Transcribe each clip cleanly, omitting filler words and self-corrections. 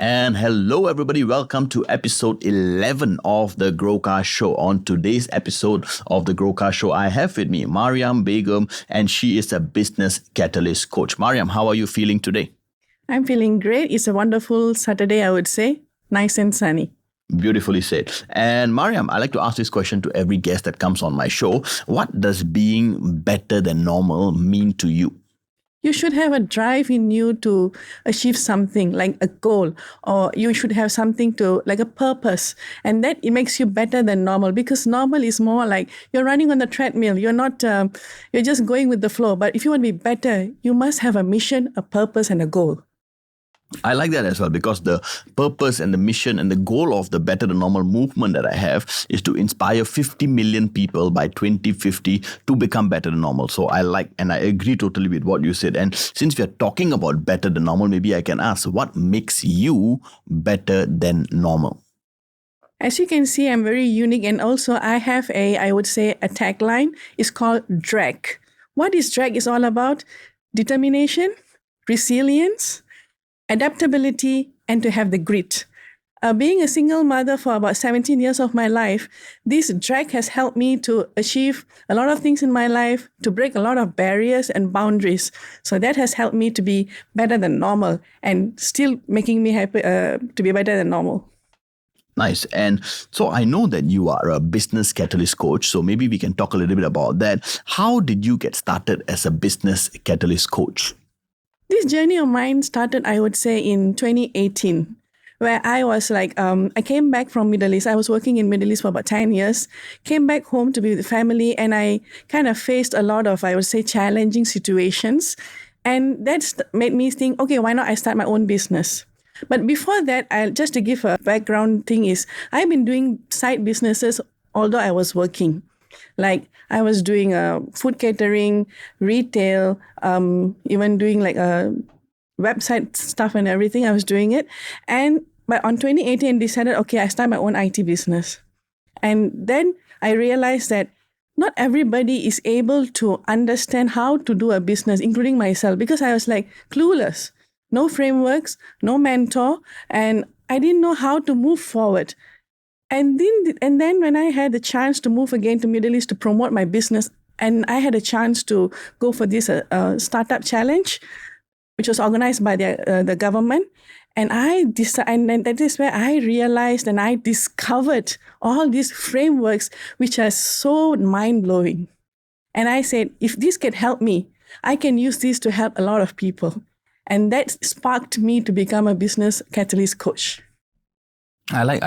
And hello, everybody. Welcome to episode 11 of the GrowCast Show. On today's episode of the GrowCast Show, I have with me Mariam Begum, and she is a business catalyst coach. Mariam, how are you feeling today? I'm feeling great. It's a wonderful Saturday, I would say. Nice and sunny. Beautifully said. And Mariam, I like to ask this question to every guest that comes on my show. What does being better than normal mean to you? You should have a drive in you to achieve something like a goal, or you should have something to like a purpose. And that it makes you better than normal, because normal is more like you're running on the treadmill. You're not, you're just going with the flow. But if you want to be better, you must have a mission, a purpose, and a goal. I like that as well, because the purpose and the mission and the goal of the Better Than Normal movement that I have is to inspire 50 million people by 2050 to become better than normal. So I like and I agree totally with what you said. And since we are talking about better than normal, maybe I can ask, what makes you better than normal? As you can see, I'm very unique. And also I have I would say, a tagline. It's called DRAG. What is DRAG is all about? Determination, resilience, adaptability, and to have the grit. Being a single mother for about 17 years of my life, this drag has helped me to achieve a lot of things in my life, to break a lot of barriers and boundaries. So that has helped me to be better than normal and still making me happy to be better than normal. Nice. And so I know that you are a business catalyst coach, so maybe we can talk a little bit about that. How did you get started as a business catalyst coach? This journey of mine started, I would say, in 2018, where I was like, I came back from Middle East. I was working in Middle East for about 10 years, came back home to be with the family, and I kind of faced a lot of, I would say, challenging situations. And that made me think, okay, why not I start my own business? But before that, just to give a background thing is, I've been doing side businesses although I was working. Like I was doing food catering, retail, even doing like website stuff and everything. I was doing it. But on 2018, I decided, okay, I start my own IT business. And then I realized that not everybody is able to understand how to do a business, including myself, because I was like clueless. No frameworks, no mentor, and I didn't know how to move forward. And then when I had the chance to move again to Middle East to promote my business, and I had a chance to go for this startup challenge, which was organized by the government, and and that is where I realized and I discovered all these frameworks which are so mind-blowing. And I said, if this can help me, I can use this to help a lot of people. And that sparked me to become a business catalyst coach. I like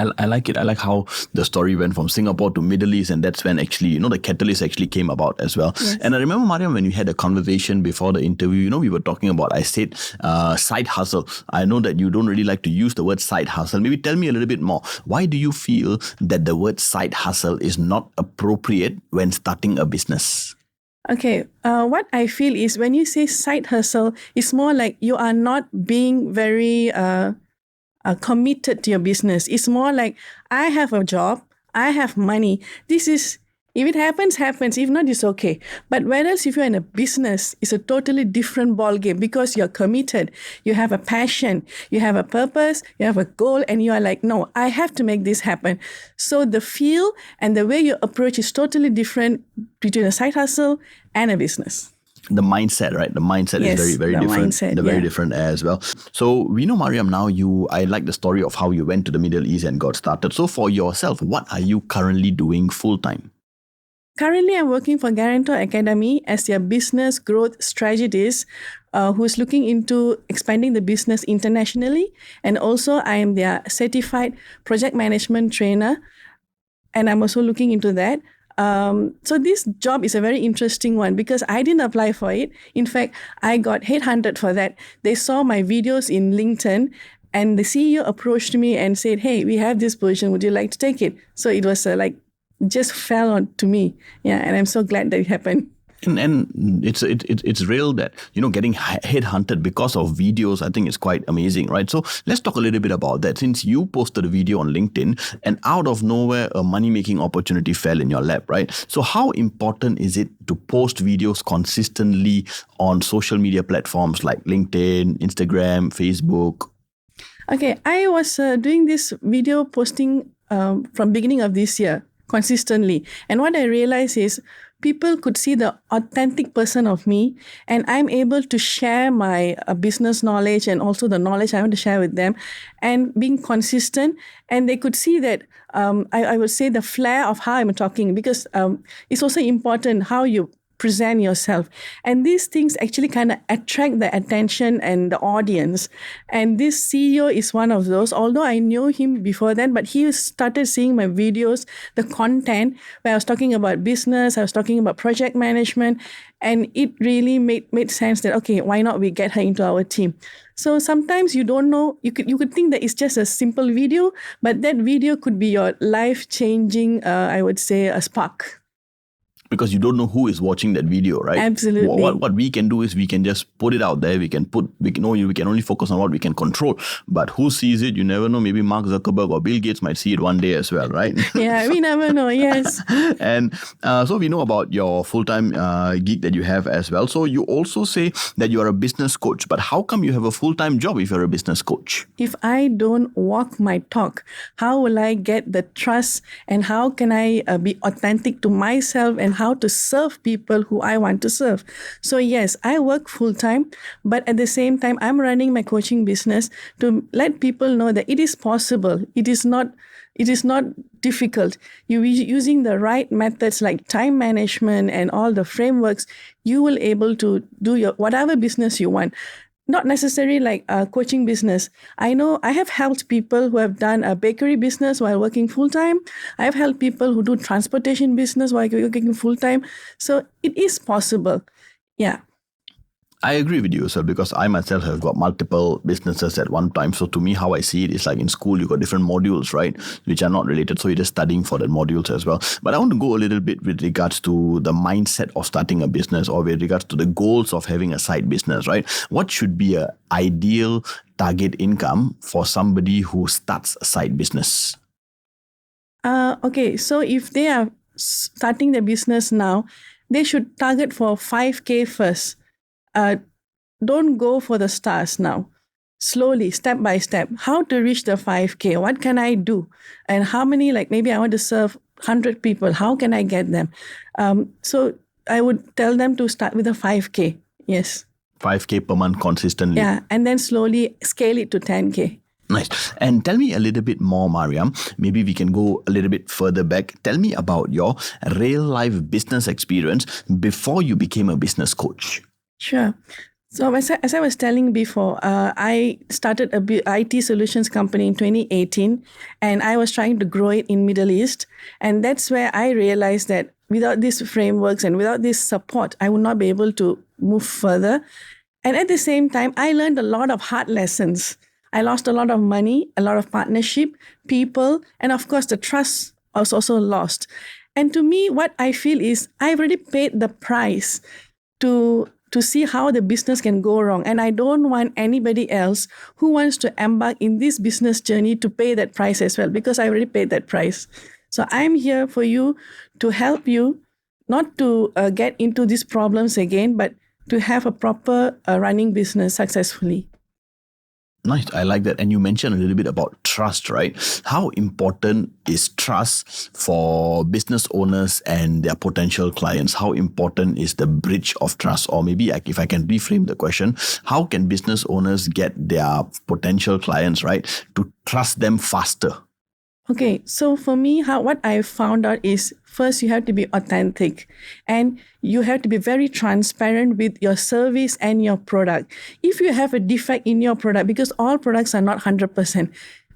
it. I like how the story went from Singapore to Middle East, and that's when actually, the catalyst actually came about as well. Yes. And I remember, Mariam, when we had a conversation before the interview, we were talking about, I said, side hustle. I know that you don't really like to use the word side hustle. Maybe tell me a little bit more. Why do you feel that the word side hustle is not appropriate when starting a business? Okay, what I feel is when you say side hustle, it's more like you are not being very committed to your business. It's more like, I have a job, I have money. This is, if it happens, happens. If not, it's okay. But whereas if you're in a business, it's a totally different ballgame, because you're committed. You have a passion, you have a purpose, you have a goal, and you are like, no, I have to make this happen. So the feel and the way you approach is totally different between a side hustle and a business. The mindset, right? The mindset Yes, is very, very different. Mindset, Very different as well. So we know, Mariam, now I like the story of how you went to the Middle East and got started. So for yourself, what are you currently doing full time? Currently, I'm working for Guarantor Academy as their business growth strategist who's looking into expanding the business internationally. And also, I am their certified project management trainer. And I'm also looking into that. So this job is a very interesting one, because I didn't apply for it. In fact, I got headhunted for that. They saw my videos in LinkedIn, and the CEO approached me and said, hey, we have this position. Would you like to take it? So it was just fell on to me. Yeah, and I'm so glad that it happened. And it's real that, getting headhunted because of videos, I think is quite amazing, right? So let's talk a little bit about that. Since you posted a video on LinkedIn and out of nowhere, a money-making opportunity fell in your lap, right? So how important is it to post videos consistently on social media platforms like LinkedIn, Instagram, Facebook? Okay, I was doing this video posting from beginning of this year consistently, and what I realized is people could see the authentic person of me, and I'm able to share my business knowledge and also the knowledge I want to share with them, and being consistent, and they could see that I would say the flair of how I'm talking, because it's also important how you present yourself. And these things actually kind of attract the attention and the audience. And this CEO is one of those, although I knew him before then, but he started seeing my videos, the content where I was talking about business, I was talking about project management, and it really made sense that, okay, why not we get her into our team? So sometimes you don't know, you could think that it's just a simple video, but that video could be your life-changing, I would say, a spark. Because you don't know who is watching that video, right? Absolutely. What we can do is we can just put it out there. We can only focus on what we can control. But who sees it? You never know. Maybe Mark Zuckerberg or Bill Gates might see it one day as well, right? Yeah, we never know. Yes. And so we know about your full-time gig that you have as well. So you also say that you are a business coach. But how come you have a full-time job if you're a business coach? If I don't walk my talk, how will I get the trust, and how can I be authentic to myself, and how to serve people who I want to serve? So yes, I work full-time, but at the same time, I'm running my coaching business to let people know that it is possible. It is not difficult. You using the right methods like time management and all the frameworks, you will able to do your whatever business you want. Not necessarily like a coaching business. I know I have helped people who have done a bakery business while working full-time. I have helped people who do transportation business while working full-time. So it is possible. Yeah. I agree with you, sir, because I myself have got multiple businesses at one time. So to me, how I see it is like in school, you got different modules, right, which are not related. So you're just studying for the modules as well. But I want to go a little bit with regards to the mindset of starting a business, or with regards to the goals of having a side business, right? What should be an ideal target income for somebody who starts a side business? Okay, so if they are starting their business now, they should target for 5K first. Don't go for the stars now. Slowly, step by step. How to reach the 5K? What can I do? And how many, like maybe I want to serve 100 people. How can I get them? So I would tell them to start with a 5K. Yes. 5K per month consistently. Yeah. And then slowly scale it to 10K. Nice. And tell me a little bit more, Mariam. Maybe we can go a little bit further back. Tell me about your real life business experience before you became a business coach. Sure. So as I was telling before, I started a IT solutions company in 2018, and I was trying to grow it in Middle East. And that's where I realized that without these frameworks and without this support, I would not be able to move further. And at the same time, I learned a lot of hard lessons. I lost a lot of money, a lot of partnership, people, and of course, the trust was also lost. And to me, what I feel is I've already paid the price to see how the business can go wrong. And I don't want anybody else who wants to embark in this business journey to pay that price as well, because I already paid that price. So I'm here for you to help you not to get into these problems again, but to have a proper running business successfully. Nice. I like that. And you mentioned a little bit about trust, right? How important is trust for business owners and their potential clients? How important is the bridge of trust? Or maybe if I can reframe the question, how can business owners get their potential clients, right, to trust them faster? Okay, so for me, what I found out is first you have to be authentic, and you have to be very transparent with your service and your product. If you have a defect in your product, because all products are not 100%,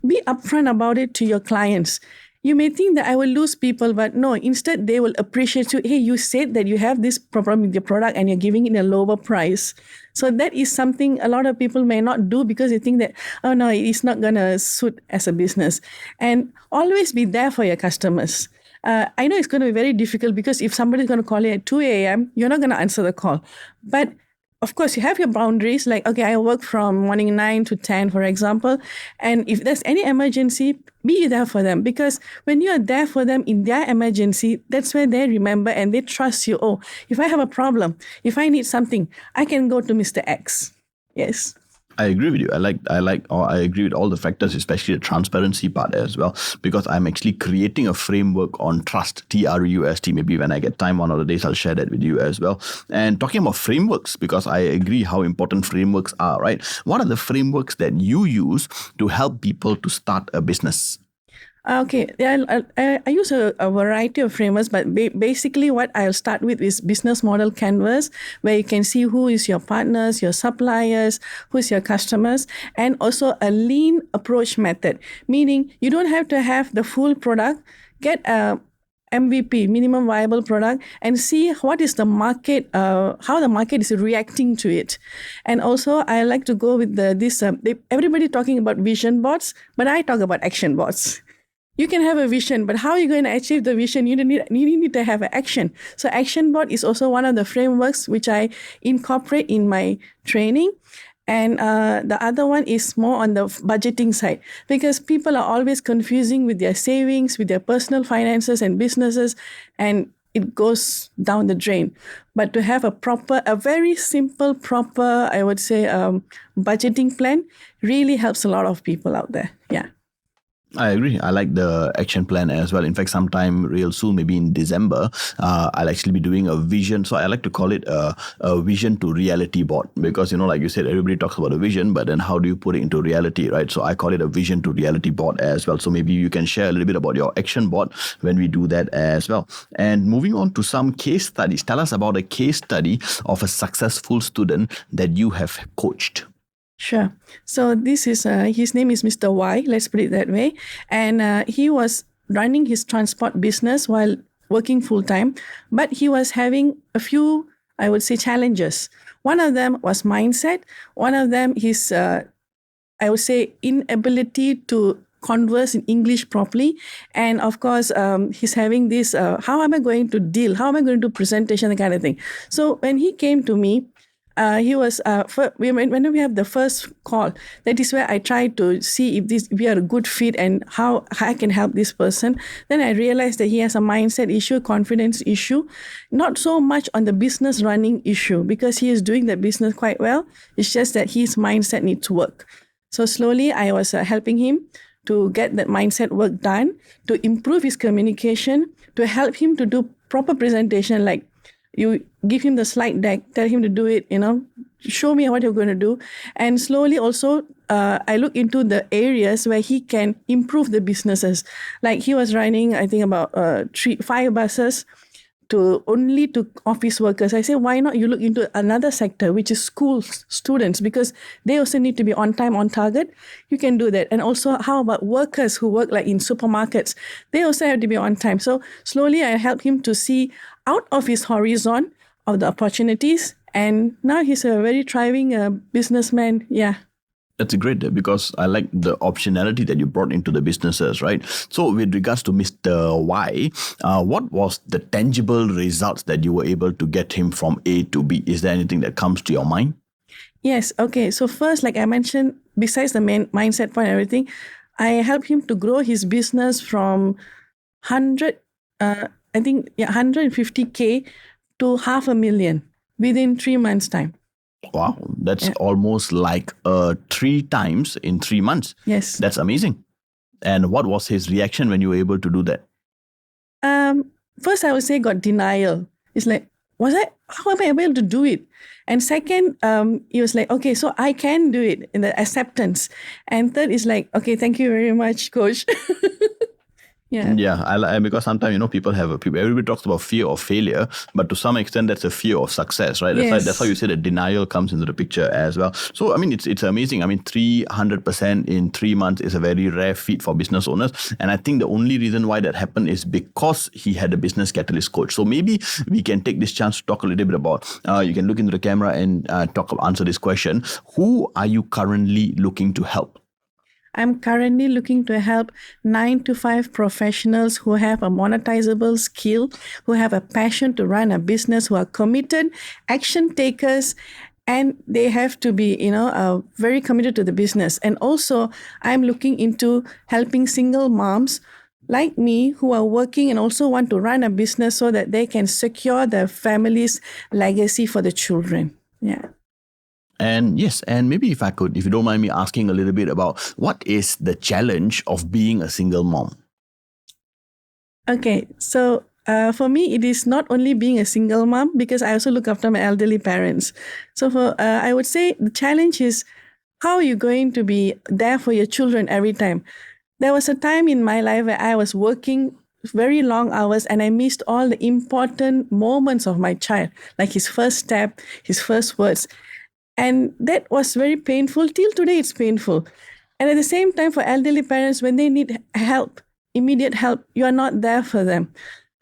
be upfront about it to your clients. You may think that I will lose people, but no, instead they will appreciate you. Hey, you said that you have this problem with your product and you're giving it a lower price. So that is something a lot of people may not do because they think that, oh no, it's not going to suit as a business. And always be there for your customers. I know it's going to be very difficult because if somebody's going to call you at 2 a.m., you're not going to answer the call. But of course, you have your boundaries. Like, okay, I work from morning 9 to 10, for example. And if there's any emergency, be there for them. Because when you are there for them in their emergency, that's where they remember and they trust you. Oh, if I have a problem, if I need something, I can go to Mr. X. Yes. I agree with you. I agree with all the factors, especially the transparency part as well, because I'm actually creating a framework on trust, TRUST. Maybe when I get time one of the days, I'll share that with you as well. And talking about frameworks, because I agree how important frameworks are, right? What are the frameworks that you use to help people to start a business? Okay, yeah, I use a variety of frameworks, but basically what I'll start with is business model canvas, where you can see who is your partners, your suppliers, who is your customers, and also a lean approach method, meaning you don't have to have the full product, get a MVP, minimum viable product, and see what is the market, how the market is reacting to it. And also, I like to go with everybody talking about vision boards, but I talk about action boards. You can have a vision, but how are you going to achieve the vision? You need to have an action. So action board is also one of the frameworks which I incorporate in my training. And the other one is more on the budgeting side, because people are always confusing with their savings, with their personal finances and businesses, and it goes down the drain. But to have a very simple, proper, I would say, budgeting plan really helps a lot of people out there. Yeah. I agree. I like the action plan as well. In fact, sometime real soon, maybe in December, I'll actually be doing a vision. So I like to call it a vision to reality board, because, like you said, everybody talks about a vision, but then how do you put it into reality, right? So I call it a vision to reality board as well. So maybe you can share a little bit about your action board when we do that as well. And moving on to some case studies, tell us about a case study of a successful student that you have coached. Sure. So this is his name is Mr. Y. Let's put it that way. And he was running his transport business while working full time, but he was having a few, I would say, challenges. One of them was mindset. One of them is, I would say, inability to converse in English properly. And of course, he's having this, how am I going to deal? How am I going to do presentation, the kind of thing. So when he came to me, he was when we have the first call, that is where I try to see if we are a good fit and how I can help this person. Then I realized that he has a mindset issue, confidence issue, not so much on the business running issue, because he is doing the business quite well. It's just that his mindset needs work. So slowly I was helping him to get that mindset work done, to improve his communication, to help him to do proper presentation, like you give him the slide deck, tell him to do it, show me what you're going to do. And slowly also, I look into the areas where he can improve the businesses. Like he was running, I think about 5 buses to office workers. I say, why not you look into another sector, which is school students, because they also need to be on time, on target. You can do that. And also, how about workers who work like in supermarkets? They also have to be on time. So slowly I help him to see out of his horizon of the opportunities. And now he's a very thriving businessman. Yeah. That's great, because I like the optionality that you brought into the businesses, right? So with regards to Mr. Y, what was the tangible results that you were able to get him from A to B? Is there anything that comes to your mind? Yes. Okay. So first, like I mentioned, besides the main mindset point and everything, I helped him to grow his business from 150K to 500,000 within 3 months' time. Wow, that's almost like 3 times in 3 months. Yes. That's amazing. And what was his reaction when you were able to do that? First, I would say got denial. It's like, how am I able to do it? And second, he was like, okay, so I can do it, in the acceptance. And third is like, okay, thank you very much, coach. Yeah, because sometimes people everybody talks about fear of failure, but to some extent that's a fear of success, right? That's how you say that denial comes into the picture as well. So it's amazing. 300% in 3 months is a very rare feat for business owners, and I think the only reason why that happened is because he had a business catalyst coach. So maybe we can take this chance to talk a little bit about. You can look into the camera and answer this question. Who are you currently looking to help? I'm currently looking to help 9 to 5 professionals who have a monetizable skill, who have a passion to run a business, who are committed, action takers, and they have to be, very committed to the business. And also, I'm looking into helping single moms like me who are working and also want to run a business so that they can secure their family's legacy for the children. Yeah. And yes, and maybe if you don't mind me asking a little bit about what is the challenge of being a single mom? Okay, so for me, it is not only being a single mom because I also look after my elderly parents. So I would say the challenge is how are you going to be there for your children every time? There was a time in my life where I was working very long hours and I missed all the important moments of my child, like his first step, his first words. And that was very painful. Till today, it's painful. And at the same time, for elderly parents, when they need help, immediate help, you are not there for them.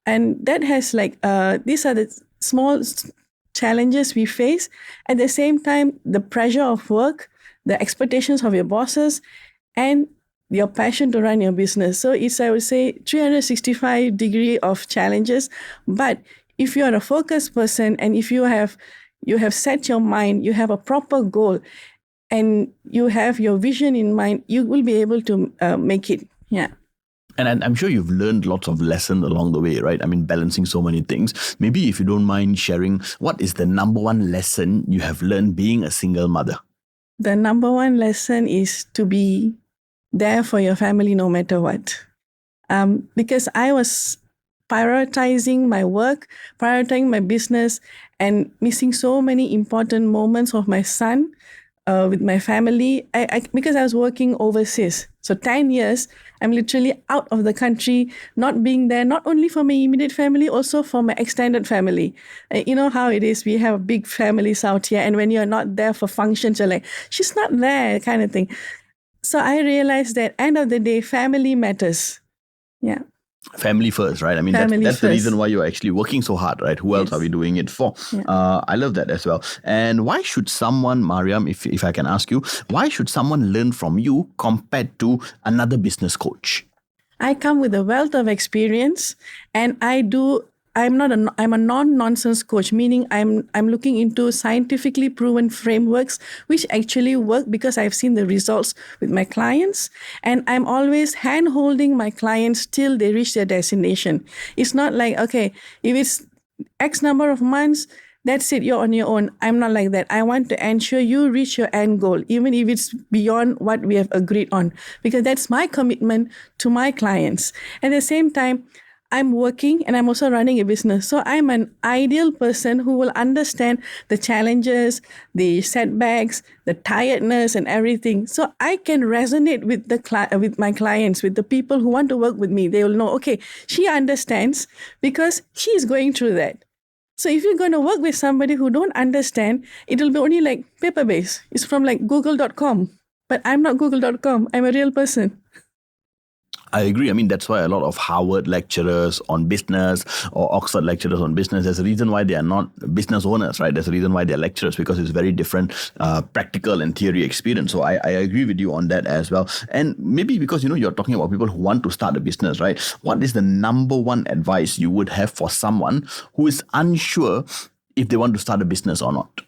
And that has these are the small challenges we face. At the same time, the pressure of work, the expectations of your bosses, and your passion to run your business. So it's, I would say, 365 degree of challenges. But if you are a focused person and if you have set your mind, you have a proper goal, and you have your vision in mind, you will be able to make it. Yeah. And I'm sure you've learned lots of lessons along the way, right? I mean, balancing so many things. Maybe if you don't mind sharing, what is the number one lesson you have learned being a single mother? The number one lesson is to be there for your family no matter what. Because I was prioritizing my work, prioritizing my business, and missing so many important moments of my son with my family because I was working overseas. So 10 years, I'm literally out of the country, not being there, not only for my immediate family, also for my extended family. You know how it is. We have big families out here. And when you're not there for functions, you're like, she's not there, kind of thing. So I realized that end of the day, family matters. Yeah. Family first, right? I mean, that's the reason why you're actually working so hard, right? Who else are we doing it for? Yeah. I love that as well. And why should someone, Mariam, if I can ask you, why should someone learn from you compared to another business coach? I come with a wealth of experience, and I'm a non-nonsense coach, meaning I'm looking into scientifically proven frameworks which actually work because I've seen the results with my clients, and I'm always hand-holding my clients till they reach their destination. It's not like, okay, if it's X number of months, that's it, you're on your own. I'm not like that. I want to ensure you reach your end goal, even if it's beyond what we have agreed on, because that's my commitment to my clients. At the same time, I'm working and I'm also running a business. So I'm an ideal person who will understand the challenges, the setbacks, the tiredness and everything. So I can resonate with with my clients, with the people who want to work with me. They will know, okay, she understands because she's going through that. So if you're going to work with somebody who don't understand, it will be only like paper-based. It's from like google.com. But I'm not google.com. I'm a real person. I agree. I mean, that's why a lot of Harvard lecturers on business or Oxford lecturers on business, there's a reason why they are not business owners, right? There's a reason why they're lecturers, because it's very different practical and theory experience. So I agree with you on that as well. And maybe because, you're talking about people who want to start a business, right? What is the number one advice you would have for someone who is unsure if they want to start a business or not?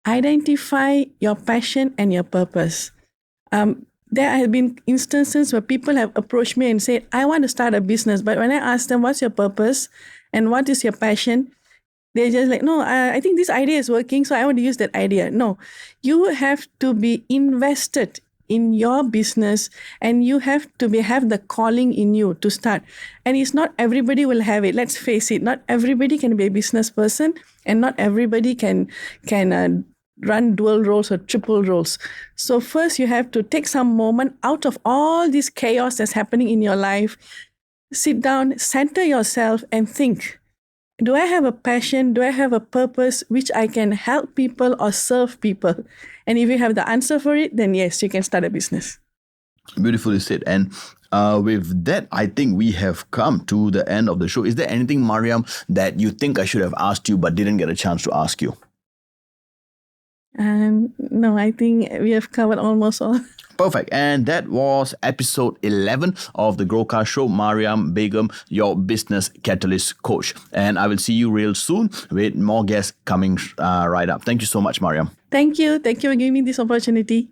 Identify your passion and your purpose. There have been instances where people have approached me and said, I want to start a business. But when I ask them, what's your purpose and what is your passion? They're just like, no, I think this idea is working, so I want to use that idea. No, you have to be invested in your business, and you have to have the calling in you to start. And it's not everybody will have it. Let's face it, not everybody can be a business person, and not everybody can run dual roles or triple roles. So first you have to take some moment out of all this chaos that's happening in your life. Sit down, center yourself and think, do I have a passion? Do I have a purpose which I can help people or serve people? And if you have the answer for it, then yes, you can start a business. Beautifully said. And with that, I think we have come to the end of the show. Is there anything, Mariam, that you think I should have asked you but didn't get a chance to ask you? No, I think we have covered almost all. Perfect. And that was episode 11 of the GrowCast Show. Mariam Begum, your business catalyst coach. And I will see you real soon with more guests coming right up. Thank you so much, Mariam. Thank you. Thank you for giving me this opportunity.